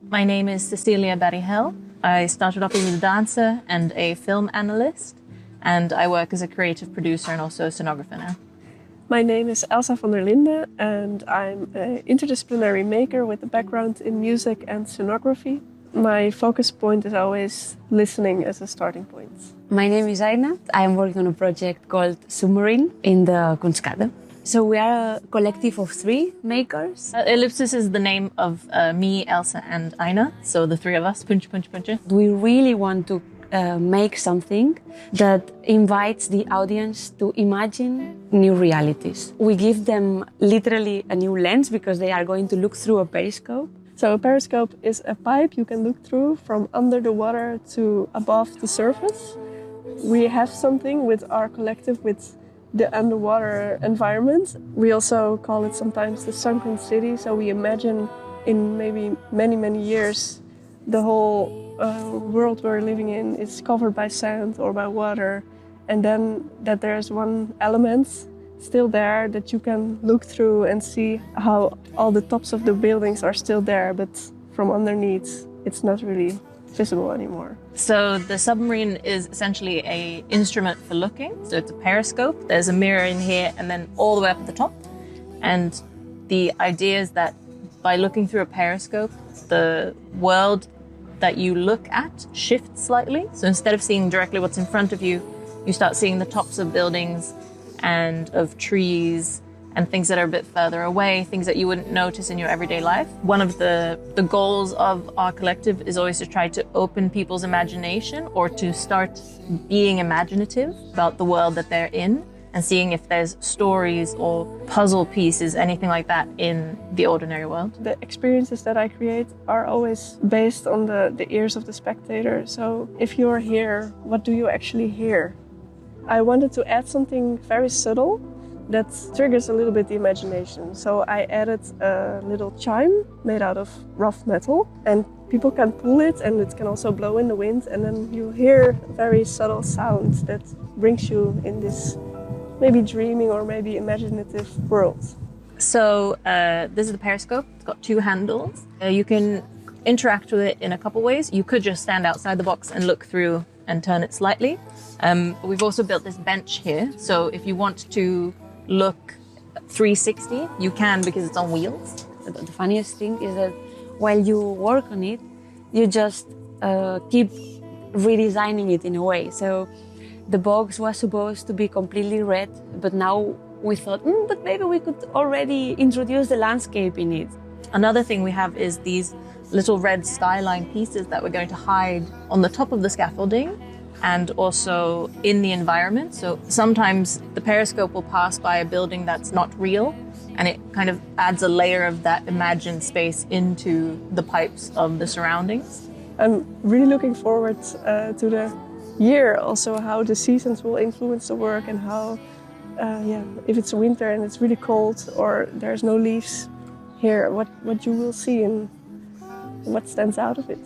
My name is Cecilia Berghäll. I started off as a dancer and a film analyst, and I work as a creative producer and also a scenographer now. My name is Elsa van der Linden, and I'm an interdisciplinary maker with a background in music and scenography. My focus point is always listening as a starting point. My name is Aina. I am working on a project called Submarine in the Kunstkade. So we are a collective of 3 makers. Ellipsis is the name of me, Elsa, and Aina. So the 3 of us, punch. We really want to make something that invites the audience to imagine new realities. We give them literally a new lens because they are going to look through a periscope. So a periscope is a pipe you can look through from under the water to above the surface. We have something with our collective with the underwater environment. We also call it sometimes the sunken city. So we imagine in maybe many years the whole world we're living in is covered by sand or by water, and then that there's one element still there that you can look through and see how all the tops of the buildings are still there, but from underneath it's not really visible anymore. So the submarine is essentially an instrument for looking. So it's a periscope. There's a mirror in here and then all the way up at the top. And the idea is that by looking through a periscope, the world that you look at shifts slightly. So instead of seeing directly what's in front of you, you start seeing the tops of buildings and of trees and things that are a bit further away, things that you wouldn't notice in your everyday life. One of the goals of our collective is always to try to open people's imagination or to start being imaginative about the world that they're in and seeing if there's stories or puzzle pieces, anything like that in the ordinary world. The experiences that I create are always based on the ears of the spectator. So if you're here, what do you actually hear? I wanted to add something very subtle that triggers a little bit the imagination. So I added a little chime made out of rough metal, and people can pull it and it can also blow in the wind, and then you hear a very subtle sound that brings you in this maybe dreaming or maybe imaginative world. So this is the periscope. It's got 2 handles. You can interact with it in a couple ways. You could just stand outside the box and look through and turn it slightly. We've also built this bench here. So if you want to look 360, you can because it's on wheels. The funniest thing is that while you work on it, you just keep redesigning it in a way. So the box was supposed to be completely red, but now we thought, but maybe we could already introduce the landscape in it. Another thing we have is these little red skyline pieces that we're going to hide on the top of the scaffolding and also in the environment. So sometimes the periscope will pass by a building that's not real, and it kind of adds a layer of that imagined space into the pipes of the surroundings. I'm really looking forward to the year, also how the seasons will influence the work and how, if it's winter and it's really cold or there's no leaves here, what you will see and what stands out of it.